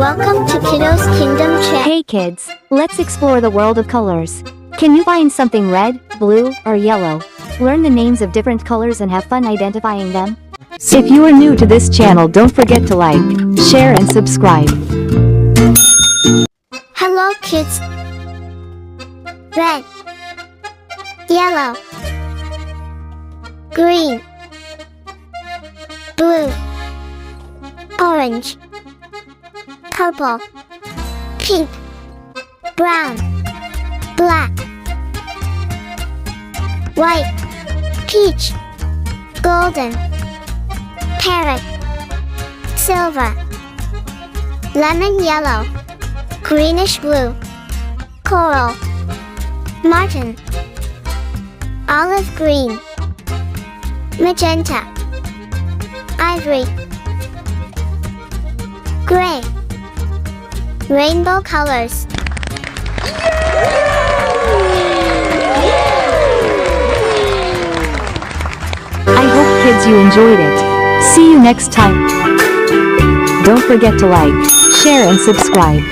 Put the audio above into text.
Welcome to Kiddo's Kingdom Chat. Hey kids, let's explore the world of colors. Can you find something red, blue, or yellow? Learn the names of different colors and have fun identifying them. If you are new to this channel, don't forget to like, share and subscribe. Hello kids. Red, yellow, green, blue, orange, purple, pink, brown, black, white, peach, golden, parrot, silver, lemon yellow, greenish blue, coral, martin, olive green, magenta, ivory, gray, rainbow colors. I hope kids you enjoyed it. See you next time. Don't forget to like, share and subscribe.